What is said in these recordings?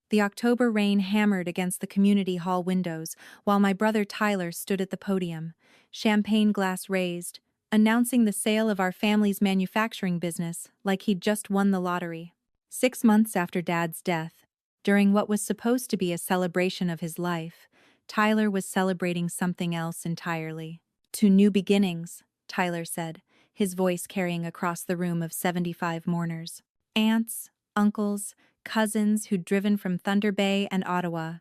The October rain hammered against the community hall windows while my brother Tyler stood at the podium, champagne glass raised, announcing the sale of our family's manufacturing business like he'd just won the lottery. 6 months after Dad's death, during what was supposed to be a celebration of his life, Tyler was celebrating something else entirely. "To new beginnings," Tyler said, his voice carrying across the room of 75 mourners. Aunts, uncles, cousins who'd driven from Thunder Bay and Ottawa,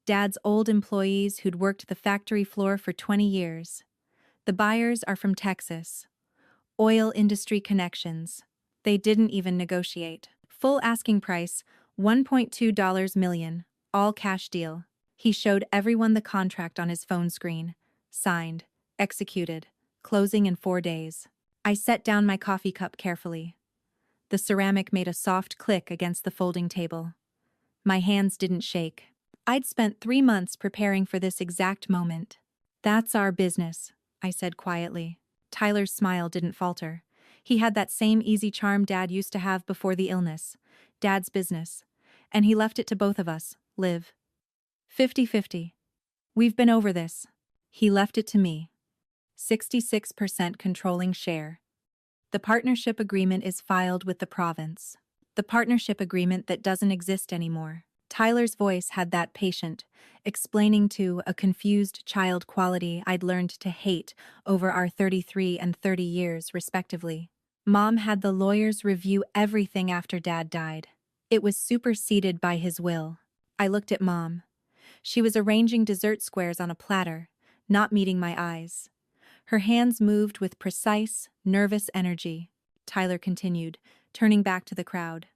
Dad's old employees who'd worked the factory floor for 20 years. The buyers are from Texas. Oil industry connections. They didn't even negotiate. Full asking price, $1.2 million, all cash deal. He showed everyone the contract on his phone screen. Signed, executed, closing in 4 days. I set down my coffee cup carefully. The ceramic made a soft click against the folding table. My hands didn't shake. I'd spent 3 months preparing for this exact moment. "That's our business," I said quietly. Tyler's smile didn't falter. He had that same easy charm Dad used to have before the illness. Dad's business. And he left it to both of us, live. 50-50. We've been over this. He left it to me. 66% controlling share. The partnership agreement is filed with the province. The partnership agreement that doesn't exist anymore. Tyler's voice had that patient, explaining to a confused child quality I'd learned to hate over our 33 and 30 years, respectively. Mom had the lawyers review everything after Dad died. It was superseded by his will. I looked at Mom. She was arranging dessert squares on a platter, not meeting my eyes. Her hands moved with precise, nervous energy. Tyler continued, turning back to the crowd.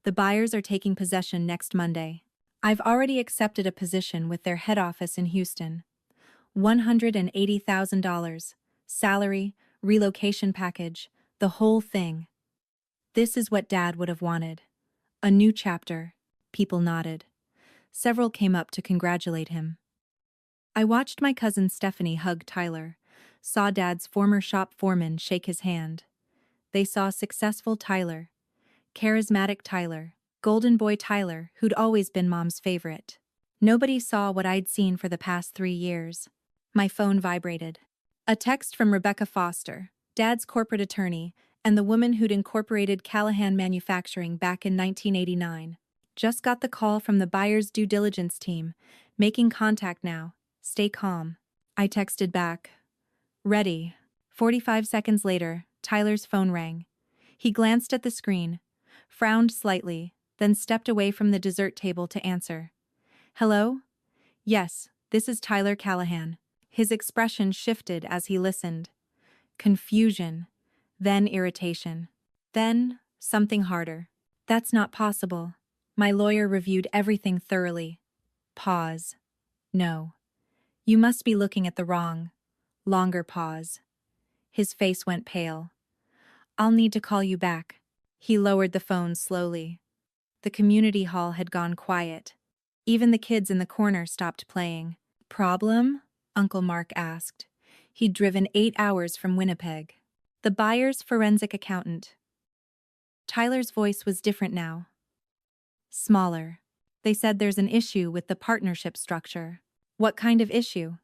"The buyers are taking possession next Monday. I've already accepted a position with their head office in Houston. $180,000. Salary, relocation package, the whole thing. This is what Dad would have wanted. A new chapter." People nodded. Several came up to congratulate him. I watched my cousin Stephanie hug Tyler, saw Dad's former shop foreman shake his hand. They saw successful Tyler, charismatic Tyler, golden boy Tyler, who'd always been Mom's favorite. Nobody saw what I'd seen for the past 3 years. My phone vibrated. A text from Rebecca Foster, Dad's corporate attorney, and the woman who'd incorporated Callahan Manufacturing back in 1989. "Just got the call from the buyer's due diligence team. Making contact now. Stay calm." I texted back. "Ready." 45 seconds later, Tyler's phone rang. He glanced at the screen, frowned slightly, then stepped away from the dessert table to answer. "Hello? Yes, this is Tyler Callahan." His expression shifted as he listened. Confusion, then irritation, then something harder. "That's not possible. My lawyer reviewed everything thoroughly." Pause. "No. You must be looking at the wrong." Longer pause. His face went pale. "I'll need to call you back." He lowered the phone slowly. The community hall had gone quiet. Even the kids in the corner stopped playing. "Problem?" Uncle Mark asked. He'd driven 8 hours from Winnipeg. "The buyer's forensic accountant." Tyler's voice was different now. Smaller. "They said there's an issue with the partnership structure." "What kind of issue?"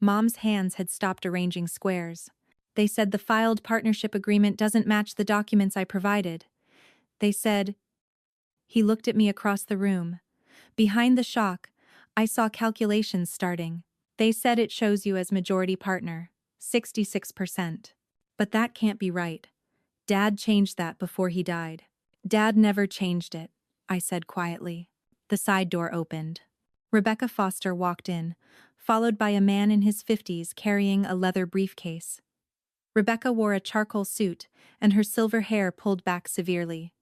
Mom's hands had stopped arranging squares. "They said the filed partnership agreement doesn't match the documents I provided. They said..." He looked at me across the room. Behind the shock, I saw calculations starting. "They said it shows you as majority partner, 66%. But that can't be right. Dad changed that before he died." "Dad never changed it," I said quietly. The side door opened. Rebecca Foster walked in, followed by a man in his 50s carrying a leather briefcase. Rebecca wore a charcoal suit, and her silver hair pulled back severely.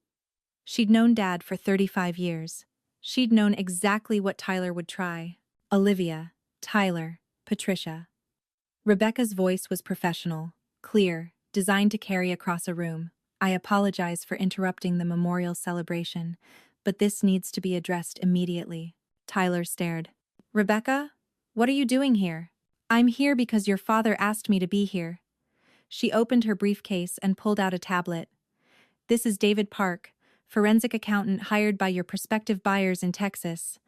She'd known Dad for 35 years. She'd known exactly what Tyler would try. Olivia, Tyler, Patricia. Rebecca's voice was professional, clear, designed to carry across a room. "I apologize for interrupting the memorial celebration, but this needs to be addressed immediately." Tyler stared. "Rebecca, what are you doing here?" "I'm here because your father asked me to be here." She opened her briefcase and pulled out a tablet. "This is David Park, forensic accountant hired by your prospective buyers in Texas.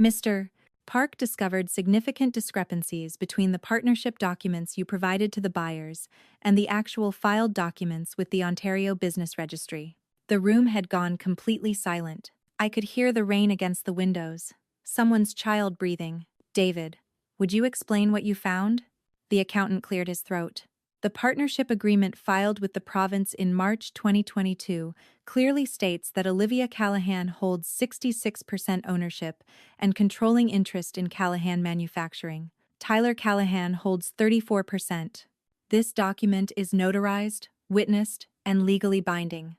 Mr. Park discovered significant discrepancies between the partnership documents you provided to the buyers and the actual filed documents with the Ontario Business Registry. The room had gone completely silent. I could hear the rain against the windows. Someone's child breathing. David, would you explain what you found? The accountant cleared his throat. The partnership agreement filed with the province in March 2022 clearly states that Olivia Callahan holds 66% ownership and controlling interest in Callahan Manufacturing. Tyler Callahan holds 34%. This document is notarized, witnessed, and legally binding.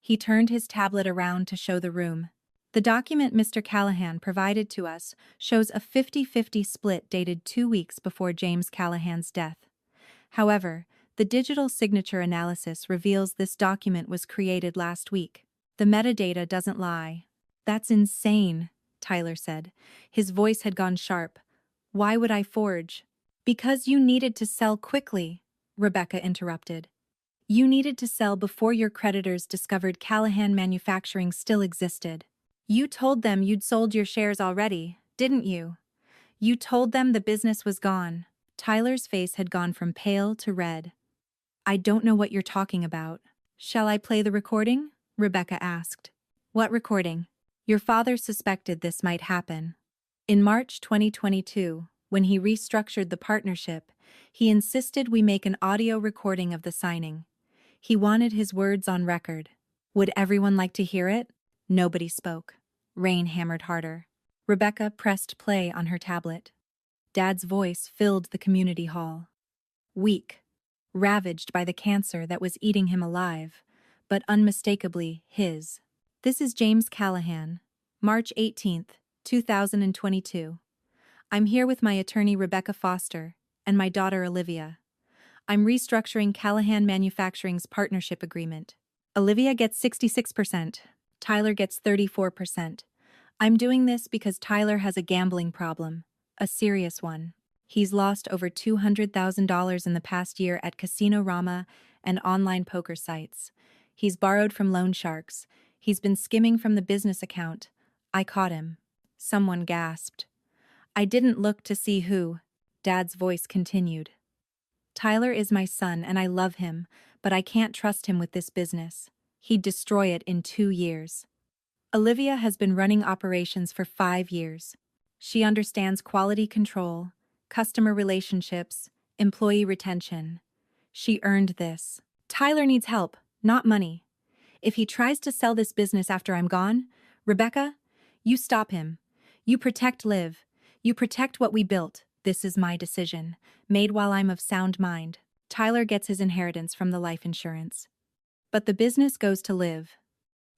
He turned his tablet around to show the room. The document Mr. Callahan provided to us shows a 50-50 split dated 2 weeks before James Callahan's death. However, the digital signature analysis reveals this document was created last week. The metadata doesn't lie. That's insane, Tyler said. His voice had gone sharp. Why would I forge? Because you needed to sell quickly, Rebecca interrupted. You needed to sell before your creditors discovered Callahan Manufacturing still existed. You told them you'd sold your shares already, didn't you? You told them the business was gone. Tyler's face had gone from pale to red. I don't know what you're talking about. Shall I play the recording? Rebecca asked. What recording? Your father suspected this might happen. In March 2022, when he restructured the partnership, he insisted we make an audio recording of the signing. He wanted his words on record. Would everyone like to hear it? Nobody spoke. Rain hammered harder. Rebecca pressed play on her tablet. Dad's voice filled the community hall. Weak, ravaged by the cancer that was eating him alive, but unmistakably his. This is James Callahan, March 18th, 2022. I'm here with my attorney Rebecca Foster and my daughter Olivia. I'm restructuring Callahan Manufacturing's partnership agreement. Olivia gets 66%. Tyler gets 34%. I'm doing this because Tyler has a gambling problem. A serious one. He's lost over $200,000 in the past year at Casino Rama and online poker sites. He's borrowed from loan sharks. He's been skimming from the business account. I caught him. Someone gasped. I didn't look to see who. Dad's voice continued. Tyler is my son and I love him, but I can't trust him with this business. He'd destroy it in 2 years. Olivia has been running operations for 5 years. She understands quality control, customer relationships, employee retention. She earned this. Tyler needs help, not money. If he tries to sell this business after I'm gone, Rebecca, you stop him. You protect Liv. You protect what we built. This is my decision, made while I'm of sound mind. Tyler gets his inheritance from the life insurance. But the business goes to Liv.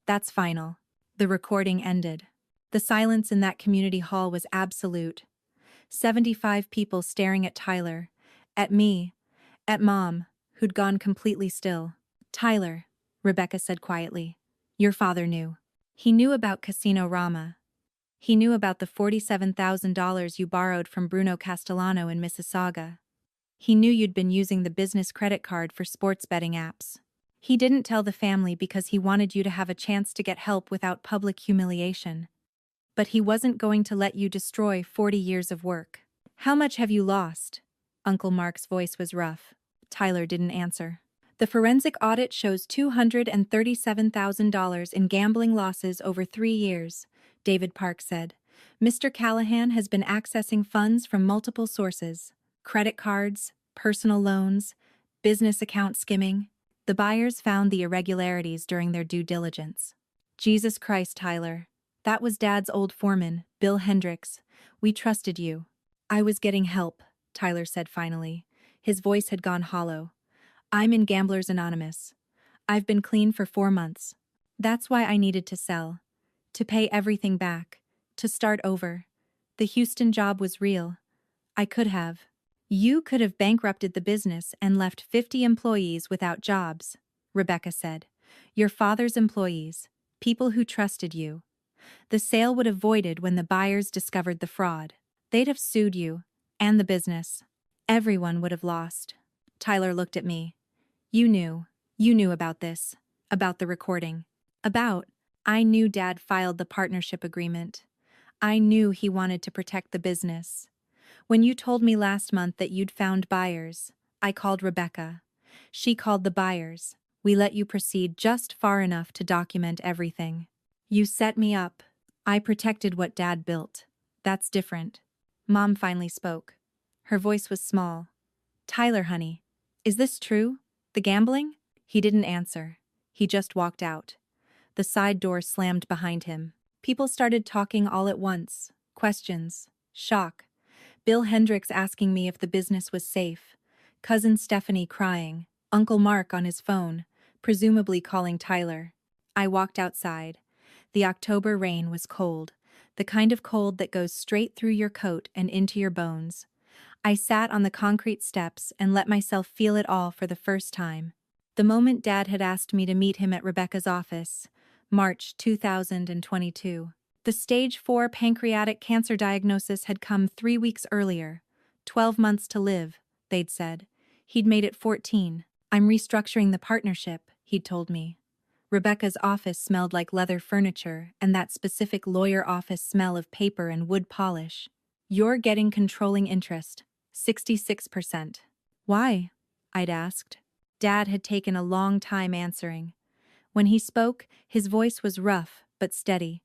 That's final. The recording ended. The silence in that community hall was absolute. 75 people staring at Tyler, at me, at Mom, who'd gone completely still. Tyler, Rebecca said quietly, your father knew. He knew about Casino Rama. He knew about the $47,000 you borrowed from Bruno Castellano in Mississauga. He knew you'd been using the business credit card for sports betting apps. He didn't tell the family because he wanted you to have a chance to get help without public humiliation. But he wasn't going to let you destroy 40 years of work. How much have you lost? Uncle Mark's voice was rough. Tyler didn't answer. The forensic audit shows $237,000 in gambling losses over 3 years, David Park said. Mr. Callahan has been accessing funds from multiple sources: credit cards, personal loans, business account skimming. The buyers found the irregularities during their due diligence. Jesus Christ, Tyler. That was Dad's old foreman, Bill Hendricks. We trusted you. I was getting help, Tyler said finally. His voice had gone hollow. I'm in Gamblers Anonymous. I've been clean for 4 months. That's why I needed to sell. To pay everything back. To start over. The Houston job was real. I could have. You could have bankrupted the business and left 50 employees without jobs, Rebecca said. Your father's employees. People who trusted you. The sale would have voided when the buyers discovered the fraud. They'd have sued you, and the business. Everyone would have lost. Tyler looked at me. You knew about this, about the recording. About, I knew Dad filed the partnership agreement. I knew he wanted to protect the business. When you told me last month that you'd found buyers, I called Rebecca. She called the buyers. We let you proceed just far enough to document everything. You set me up. I protected what Dad built. That's different. Mom finally spoke. Her voice was small. Tyler, honey. Is this true? The gambling? He didn't answer. He just walked out. The side door slammed behind him. People started talking all at once. Questions. Shock. Bill Hendricks asking me if the business was safe. Cousin Stephanie crying. Uncle Mark on his phone, presumably calling Tyler. I walked outside. The October rain was cold. The kind of cold that goes straight through your coat and into your bones. I sat on the concrete steps and let myself feel it all for the first time. The moment Dad had asked me to meet him at Rebecca's office, March 2022. The stage 4 pancreatic cancer diagnosis had come 3 weeks earlier. 12 months to live, they'd said. He'd made it 14. I'm restructuring the partnership, he'd told me. Rebecca's office smelled like leather furniture and that specific lawyer office smell of paper and wood polish. You're getting controlling interest, 66%. Why? I'd asked. Dad had taken a long time answering. When he spoke, his voice was rough but steady.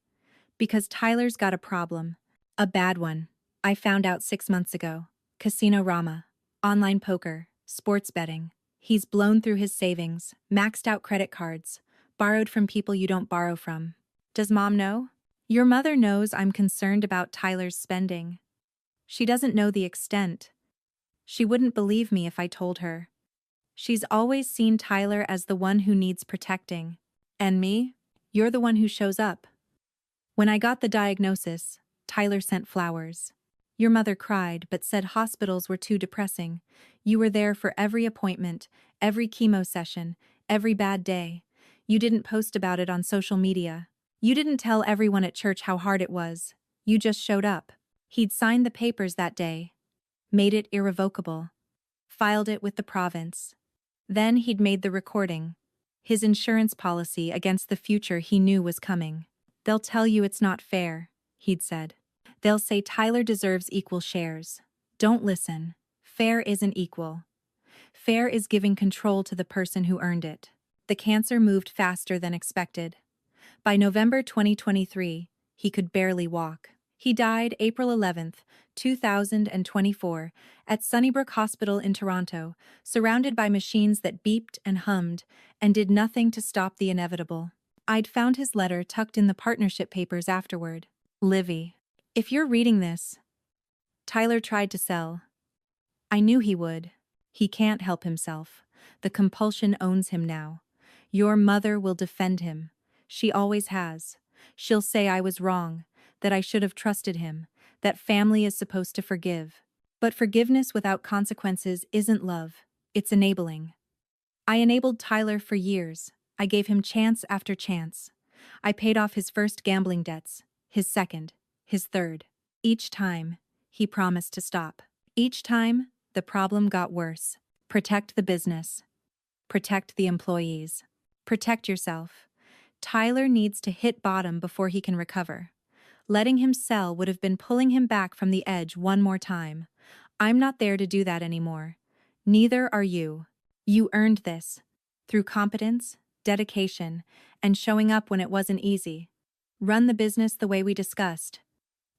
Because Tyler's got a problem. A bad one. I found out 6 months ago. Casino Rama. Online poker. Sports betting. He's blown through his savings, maxed out credit cards, borrowed from people you don't borrow from. Does Mom know? Your mother knows I'm concerned about Tyler's spending. She doesn't know the extent. She wouldn't believe me if I told her. She's always seen Tyler as the one who needs protecting. And me? You're the one who shows up. When I got the diagnosis, Tyler sent flowers. Your mother cried but said hospitals were too depressing. You were there for every appointment, every chemo session, every bad day. You didn't post about it on social media. You didn't tell everyone at church how hard it was. You just showed up. He'd signed the papers that day. Made it irrevocable. Filed it with the province. Then he'd made the recording. His insurance policy against the future he knew was coming. They'll tell you it's not fair, he'd said. They'll say Tyler deserves equal shares. Don't listen. Fair isn't equal. Fair is giving control to the person who earned it. The cancer moved faster than expected. By November 2023, he could barely walk. He died April 11, 2024, at Sunnybrook Hospital in Toronto, surrounded by machines that beeped and hummed and did nothing to stop the inevitable. I'd found his letter tucked in the partnership papers afterward. Livy. If you're reading this, Tyler tried to sell. I knew he would. He can't help himself. The compulsion owns him now. Your mother will defend him. She always has. She'll say I was wrong, that I should have trusted him, that family is supposed to forgive. But forgiveness without consequences isn't love. It's enabling. I enabled Tyler for years. I gave him chance after chance. I paid off his first gambling debts, his second, his third. Each time, he promised to stop. Each time, the problem got worse. Protect the business. Protect the employees. Protect yourself. Tyler needs to hit bottom before he can recover. Letting him sell would have been pulling him back from the edge one more time. I'm not there to do that anymore. Neither are you. You earned this. Through competence, dedication, and showing up when it wasn't easy. Run the business the way we discussed.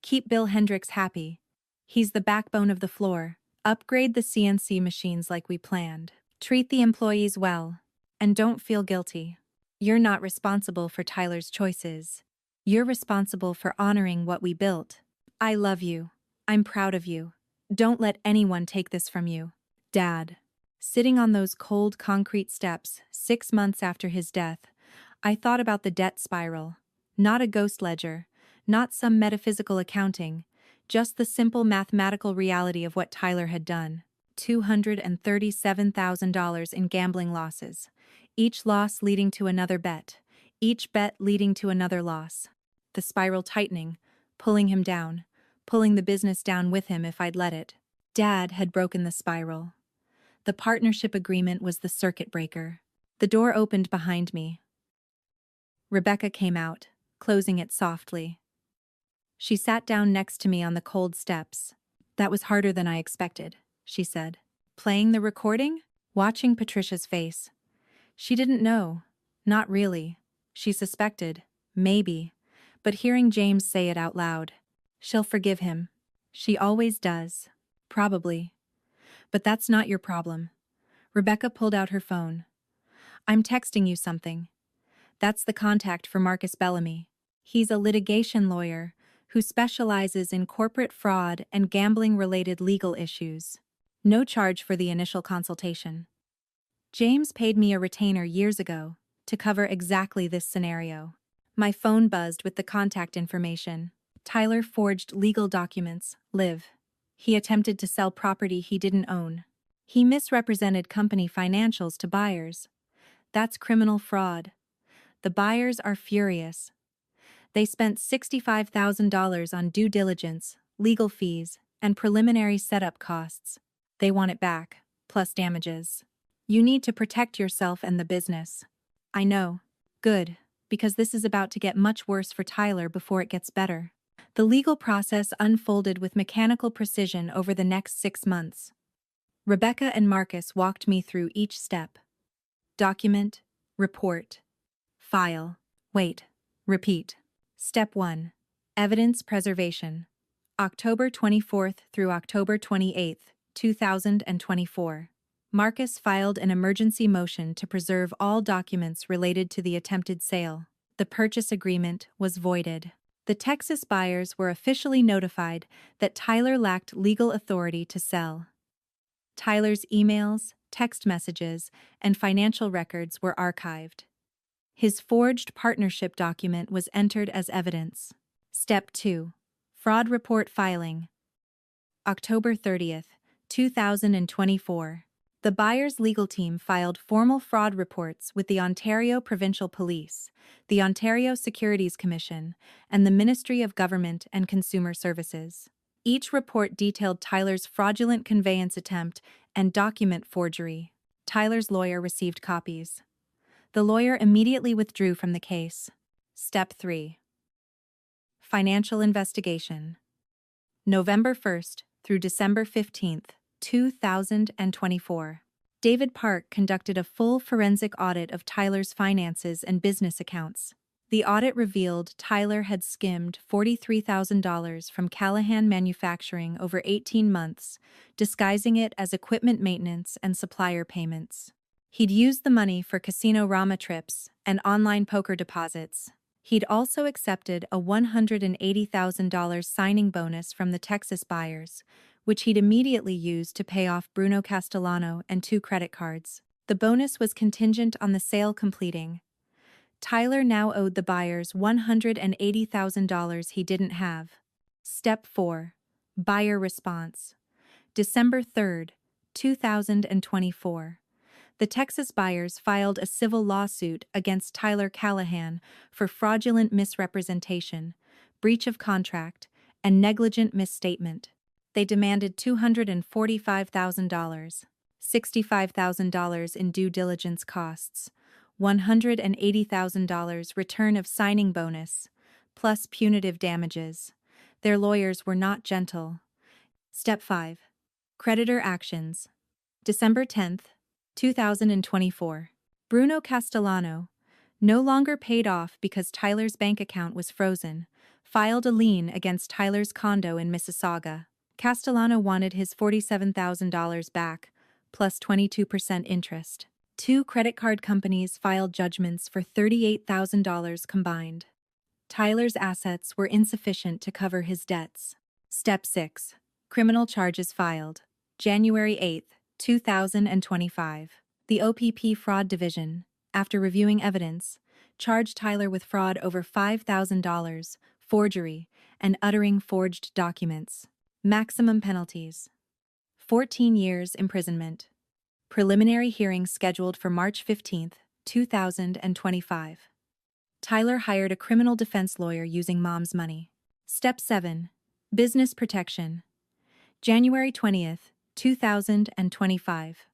Keep Bill Hendricks happy. He's the backbone of the floor. Upgrade the CNC machines like we planned. Treat the employees well. And don't feel guilty. You're not responsible for Tyler's choices. You're responsible for honoring what we built. I love you. I'm proud of you. Don't let anyone take this from you. Dad. Sitting on those cold concrete steps 6 months after his death, I thought about the debt spiral. Not a ghost ledger, not some metaphysical accounting, just the simple mathematical reality of what Tyler had done. $237,000 in gambling losses, each loss leading to another bet, each bet leading to another loss. The spiral tightening, pulling him down, pulling the business down with him if I'd let it. Dad had broken the spiral. The partnership agreement was the circuit breaker. The door opened behind me. Rebecca came out, closing it softly. She sat down next to me on the cold steps. "That was harder than I expected," she said. "Playing the recording?" Watching Patricia's face. She didn't know. Not really. She suspected. Maybe. But hearing James say it out loud. She'll forgive him. She always does. Probably. But that's not your problem. Rebecca pulled out her phone. "I'm texting you something. That's the contact for Marcus Bellamy. He's a litigation lawyer who specializes in corporate fraud and gambling-related legal issues. No charge for the initial consultation. James paid me a retainer years ago to cover exactly this scenario." My phone buzzed with the contact information. Tyler forged legal documents, Liv. He attempted to sell property he didn't own. He misrepresented company financials to buyers. That's criminal fraud. The buyers are furious. They spent $65,000 on due diligence, legal fees, and preliminary setup costs. They want it back, plus damages. You need to protect yourself and the business. I know. Good, because this is about to get much worse for Tyler before it gets better. The legal process unfolded with mechanical precision over the next 6 months. Rebecca and Marcus walked me through each step. Document, report, file, wait, repeat. Step 1. Evidence preservation. October 24th through October 28th, 2024. Marcus filed an emergency motion to preserve all documents related to the attempted sale. The purchase agreement was voided. The Texas buyers were officially notified that Tyler lacked legal authority to sell. Tyler's emails, text messages, and financial records were archived. His forged partnership document was entered as evidence. Step 2. Fraud report filing. October 30th, 2024. The buyer's legal team filed formal fraud reports with the Ontario Provincial Police, the Ontario Securities Commission, and the Ministry of Government and Consumer Services. Each report detailed Tyler's fraudulent conveyance attempt and document forgery. Tyler's lawyer received copies. The lawyer immediately withdrew from the case. Step 3. Financial investigation. November 1st through December 15th, 2024. David Park conducted a full forensic audit of Tyler's finances and business accounts. The audit revealed Tyler had skimmed $43,000 from Callahan Manufacturing over 18 months, disguising it as equipment maintenance and supplier payments. He'd used the money for Casino Rama trips and online poker deposits. He'd also accepted a $180,000 signing bonus from the Texas buyers, which he'd immediately used to pay off Bruno Castellano and 2 credit cards. The bonus was contingent on the sale completing. Tyler now owed the buyers $180,000 he didn't have. Step 4. Buyer response. December 3rd, 2024. The Texas buyers filed a civil lawsuit against Tyler Callahan for fraudulent misrepresentation, breach of contract, and negligent misstatement. They demanded $245,000, $65,000 in due diligence costs, $180,000 return of signing bonus, plus punitive damages. Their lawyers were not gentle. Step 5. Creditor actions. December 10th, 2024. Bruno Castellano, no longer paid off because Tyler's bank account was frozen, filed a lien against Tyler's condo in Mississauga. Castellano wanted his $47,000 back, plus 22% interest. 2 credit card companies filed judgments for $38,000 combined. Tyler's assets were insufficient to cover his debts. Step 6. Criminal charges filed. January 8th, 2025. The OPP Fraud Division, after reviewing evidence, charged Tyler with fraud over $5,000, forgery, and uttering forged documents. Maximum penalties. 14 years imprisonment. Preliminary hearing scheduled for March 15th, 2025. Tyler hired a criminal defense lawyer using mom's money. Step 7. Business protection. January 20th, 2025.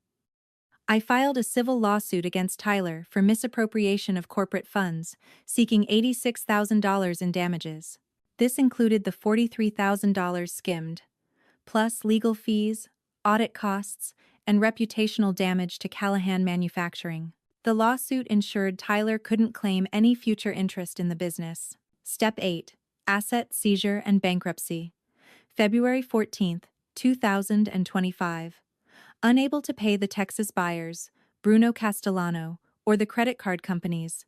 I filed a civil lawsuit against Tyler for misappropriation of corporate funds, seeking $86,000 in damages. This included the $43,000 skimmed, plus legal fees, audit costs, and reputational damage to Callahan Manufacturing. The lawsuit ensured Tyler couldn't claim any future interest in the business. Step 8. Asset seizure and bankruptcy. February 14, 2025. Unable to pay the Texas buyers, Bruno Castellano, or the credit card companies,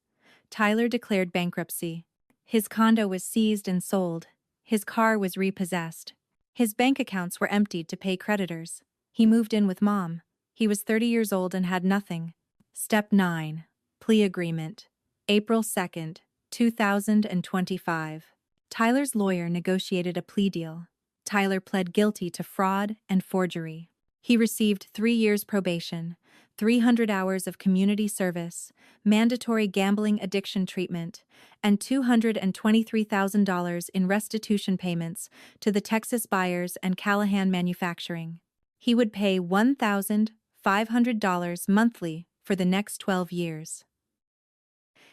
Tyler declared bankruptcy. His condo was seized and sold. His car was repossessed. His bank accounts were emptied to pay creditors. He moved in with Mom. He was 30 years old and had nothing. Step 9. Plea agreement. April 2, 2025. Tyler's lawyer negotiated a plea deal. Tyler pled guilty to fraud and forgery. He received 3 years probation, 300 hours of community service, mandatory gambling addiction treatment, and $223,000 in restitution payments to the Texas buyers and Callahan Manufacturing. He would pay $1,500 monthly for the next 12 years.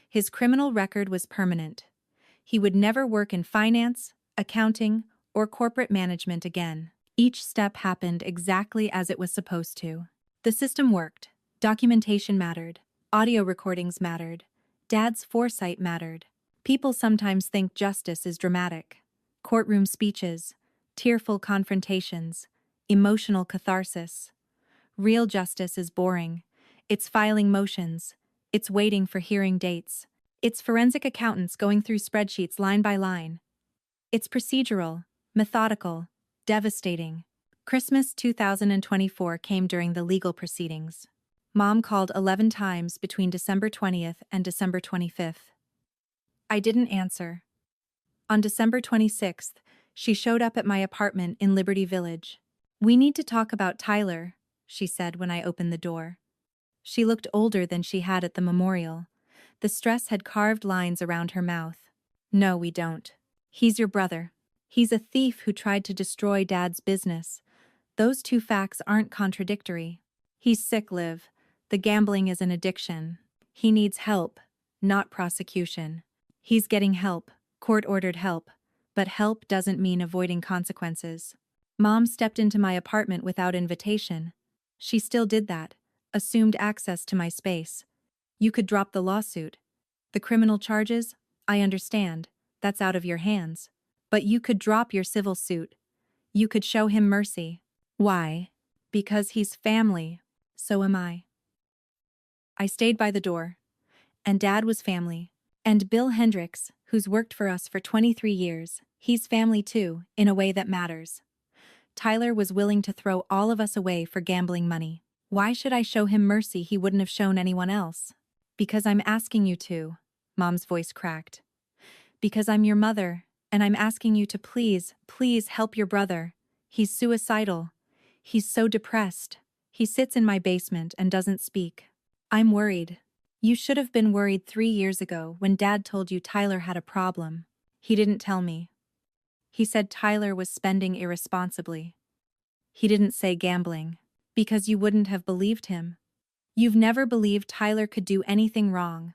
His criminal record was permanent. He would never work in finance, accounting, or corporate management again. Each step happened exactly as it was supposed to. The system worked. Documentation mattered. Audio recordings mattered. Dad's foresight mattered. People sometimes think justice is dramatic. Courtroom speeches, tearful confrontations, emotional catharsis. Real justice is boring. It's filing motions. It's waiting for hearing dates. It's forensic accountants going through spreadsheets line by line. It's procedural, methodical, devastating. Christmas 2024 came during the legal proceedings. Mom called 11 times between December 20th and December 25th. I didn't answer. On December 26th, she showed up at my apartment in Liberty Village. "We need to talk about Tyler," she said when I opened the door. She looked older than she had at the memorial. The stress had carved lines around her mouth. "No, we don't. He's your brother. He's a thief who tried to destroy Dad's business. Those two facts aren't contradictory. He's sick, Liv. The gambling is an addiction. He needs help, not prosecution. He's getting help, court-ordered help, but help doesn't mean avoiding consequences." Mom stepped into my apartment without invitation. She still did that, assumed access to my space. "You could drop the lawsuit. The criminal charges, I understand, that's out of your hands. But you could drop your civil suit. You could show him mercy." "Why?" "Because he's family. So am I." I stayed by the door. And Dad was family. And Bill Hendricks, who's worked for us for 23 years, he's family too, in a way that matters. Tyler was willing to throw all of us away for gambling money. Why should I show him mercy he wouldn't have shown anyone else? "Because I'm asking you to," Mom's voice cracked. "Because I'm your mother, and I'm asking you to please, please help your brother. He's suicidal. He's so depressed. He sits in my basement and doesn't speak. I'm worried. You should have been worried 3 years ago when Dad told you Tyler had a problem. He didn't tell me. He said Tyler was spending irresponsibly. He didn't say gambling, because you wouldn't have believed him. You've never believed Tyler could do anything wrong."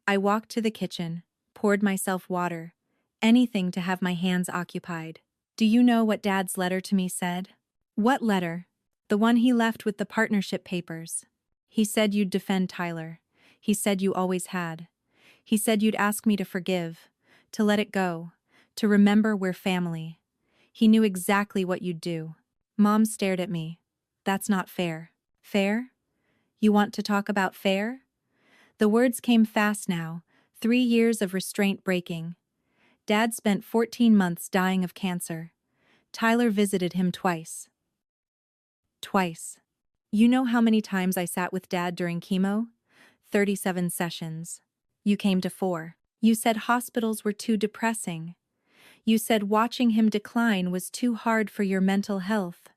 I walked to the kitchen, poured myself water, anything to have my hands occupied. "Do you know what Dad's letter to me said?" "What letter?" "The one he left with the partnership papers. He said you'd defend Tyler. He said you always had. He said you'd ask me to forgive, to let it go, to remember we're family. He knew exactly what you'd do." Mom stared at me. "That's not fair." "Fair? You want to talk about fair?" The words came fast now, 3 years of restraint breaking. Dad spent 14 months dying of cancer. Tyler visited him twice. Twice. You know how many times I sat with Dad during chemo? 37 sessions. You came to 4. You said hospitals were too depressing. You said watching him decline was too hard for your mental health.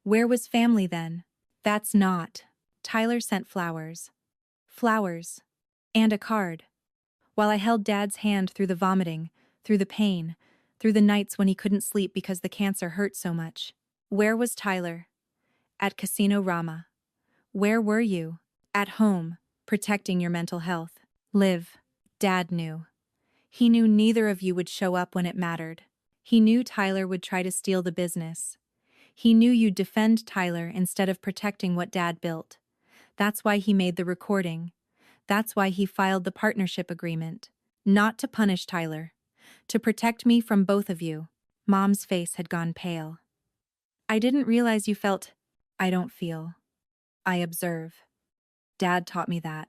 Where was family then? That's not. Tyler sent flowers. Flowers. And a card. While I held Dad's hand through the vomiting, through the pain, through the nights when he couldn't sleep because the cancer hurt so much. Where was Tyler? At Casino Rama. Where were you? At home, protecting your mental health. Liv, Dad knew. He knew neither of you would show up when it mattered. He knew Tyler would try to steal the business. He knew you'd defend Tyler instead of protecting what Dad built. That's why he made the recording. That's why he filed the partnership agreement. Not to punish Tyler. To protect me from both of you. Mom's face had gone pale. I didn't realize you felt. I don't feel. I observe. Dad taught me that.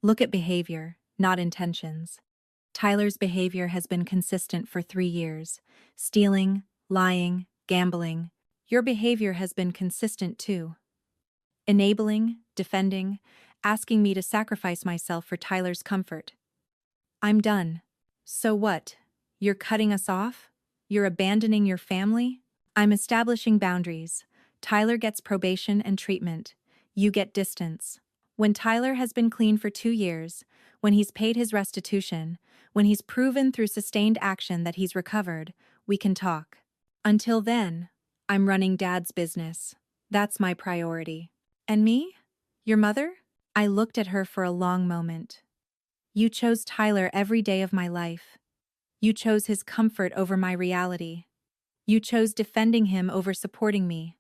Look at behavior, not intentions. Tyler's behavior has been consistent for 3 years. Stealing, lying, gambling. Your behavior has been consistent too. Enabling, defending, asking me to sacrifice myself for Tyler's comfort. I'm done. So what? You're cutting us off? You're abandoning your family? I'm establishing boundaries. Tyler gets probation and treatment. You get distance. When Tyler has been clean for 2 years, when he's paid his restitution, when he's proven through sustained action that he's recovered, we can talk. Until then, I'm running Dad's business. That's my priority. And me? Your mother? I looked at her for a long moment. You chose Tyler every day of my life. You chose his comfort over my reality. You chose defending him over supporting me.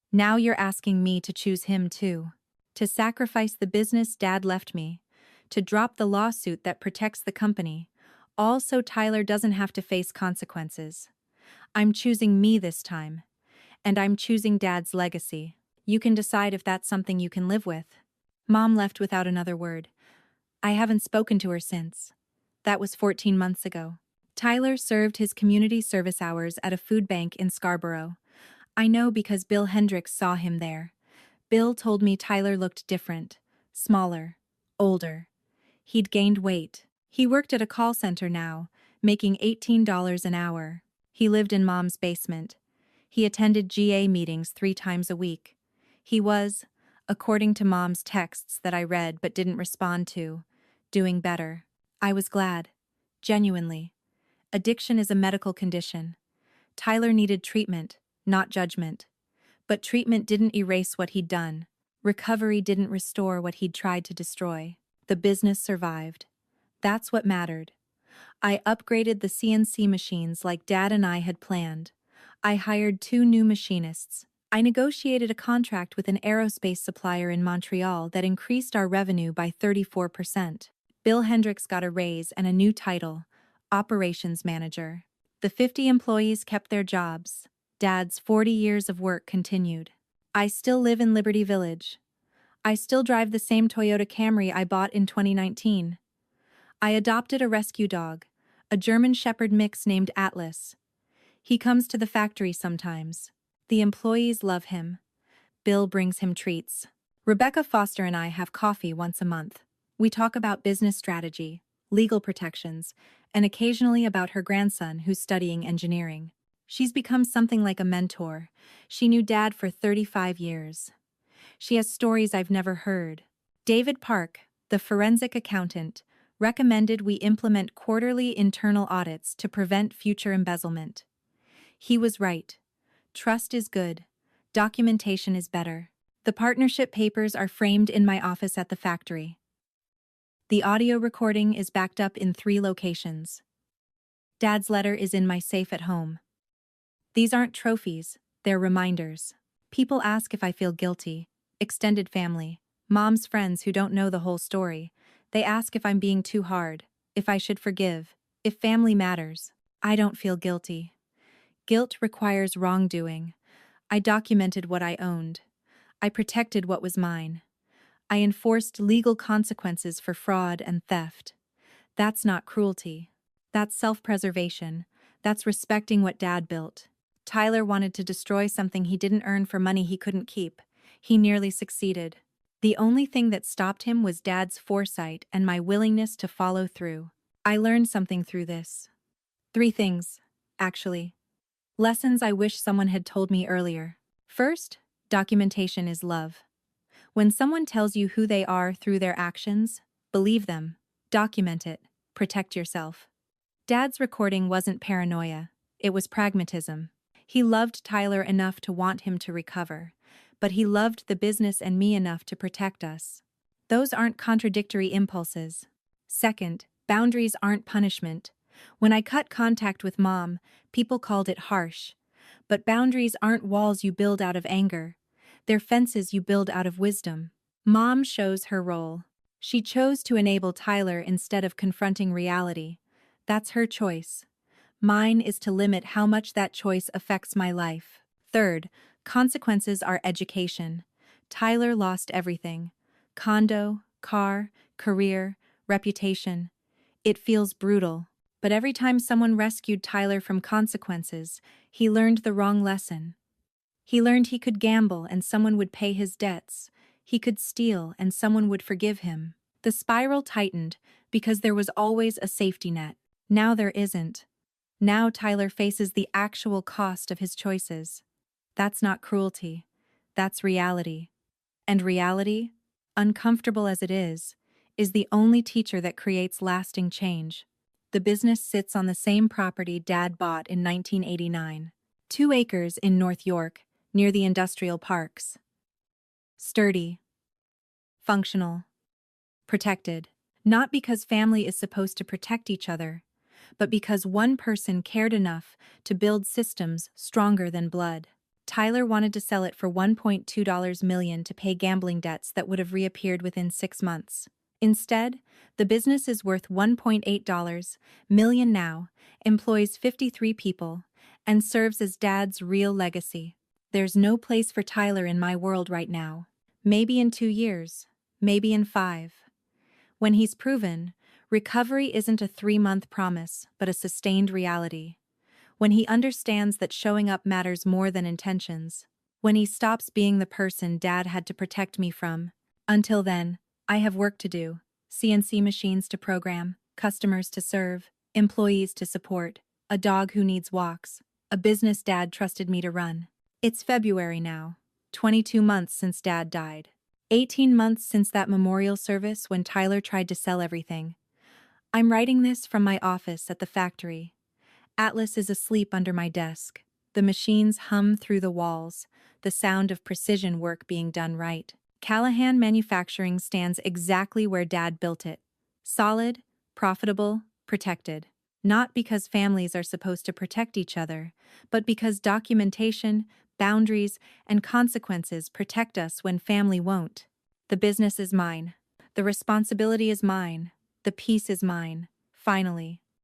Now you're asking me to choose him too. To sacrifice the business Dad left me. To drop the lawsuit that protects the company. All so Tyler doesn't have to face consequences. I'm choosing me this time. And I'm choosing Dad's legacy. You can decide if that's something you can live with. Mom left without another word. I haven't spoken to her since. That was 14 months ago. Tyler served his community service hours at a food bank in Scarborough. I know because Bill Hendricks saw him there. Bill told me Tyler looked different, smaller, older. He'd gained weight. He worked at a call center now, making $18 an hour. He lived in Mom's basement. He attended GA meetings 3 times a week. He was, according to Mom's texts that I read but didn't respond to, doing better. I was glad. Genuinely. Addiction is a medical condition. Tyler needed treatment, not judgment. But treatment didn't erase what he'd done. Recovery didn't restore what he'd tried to destroy. The business survived. That's what mattered. I upgraded the CNC machines like Dad and I had planned. I hired 2 new machinists. I negotiated a contract with an aerospace supplier in Montreal that increased our revenue by 34%. Bill Hendricks got a raise and a new title, Operations Manager. The 50 employees kept their jobs. Dad's 40 years of work continued. I still live in Liberty Village. I still drive the same Toyota Camry I bought in 2019. I adopted a rescue dog, a German Shepherd mix named Atlas. He comes to the factory sometimes. The employees love him. Bill brings him treats. Rebecca Foster and I have coffee once a month. We talk about business strategy, legal protections, and occasionally about her grandson who's studying engineering. She's become something like a mentor. She knew Dad for 35 years. She has stories I've never heard. David Park, the forensic accountant, recommended we implement quarterly internal audits to prevent future embezzlement. He was right. Trust is good. Documentation is better. The partnership papers are framed in my office at the factory. The audio recording is backed up in 3 locations. Dad's letter is in my safe at home. These aren't trophies, they're reminders. People ask if I feel guilty. Extended family, Mom's friends who don't know the whole story. They ask if I'm being too hard, if I should forgive, if family matters. I don't feel guilty. Guilt requires wrongdoing. I documented what I owned. I protected what was mine. I enforced legal consequences for fraud and theft. That's not cruelty. That's self-preservation. That's respecting what Dad built. Tyler wanted to destroy something he didn't earn for money he couldn't keep. He nearly succeeded. The only thing that stopped him was Dad's foresight and my willingness to follow through. I learned something through this. 3 things, actually. Lessons I wish someone had told me earlier. First, documentation is love. When someone tells you who they are through their actions, believe them. Document it. Protect yourself. Dad's recording wasn't paranoia. It was pragmatism. He loved Tyler enough to want him to recover, but he loved the business and me enough to protect us. Those aren't contradictory impulses. Second, boundaries aren't punishment. When I cut contact with Mom, people called it harsh. But boundaries aren't walls you build out of anger. They're fences you build out of wisdom. Mom shows her role. She chose to enable Tyler instead of confronting reality. That's her choice. Mine is to limit how much that choice affects my life. Third, consequences are education. Tyler lost everything: condo, car, career, reputation. It feels brutal. But every time someone rescued Tyler from consequences, he learned the wrong lesson. He learned he could gamble and someone would pay his debts. He could steal and someone would forgive him. The spiral tightened because there was always a safety net. Now there isn't. Now Tyler faces the actual cost of his choices. That's not cruelty. That's reality. And reality, uncomfortable as it is the only teacher that creates lasting change. The business sits on the same property Dad bought in 1989. 2 acres in North York, near the industrial parks. Sturdy. Functional. Protected. Not because family is supposed to protect each other, but because one person cared enough to build systems stronger than blood. Tyler wanted to sell it for $1.2 million to pay gambling debts that would have reappeared within 6 months. Instead, the business is worth $1.8 million now, employs 53 people, and serves as Dad's real legacy. There's no place for Tyler in my world right now. Maybe in 2 years, maybe in 5. When he's proven, recovery isn't a 3-month promise, but a sustained reality. When he understands that showing up matters more than intentions. When he stops being the person Dad had to protect me from. Until then, I have work to do. CNC machines to program, customers to serve, employees to support, a dog who needs walks, a business Dad trusted me to run. It's February now, 22 months since Dad died. 18 months since that memorial service when Tyler tried to sell everything. I'm writing this from my office at the factory. Atlas is asleep under my desk. The machines hum through the walls, the sound of precision work being done right. Callahan Manufacturing stands exactly where Dad built it. Solid, profitable, protected. Not because families are supposed to protect each other, but because documentation, boundaries, and consequences protect us when family won't. The business is mine. The responsibility is mine. The peace is mine. Finally.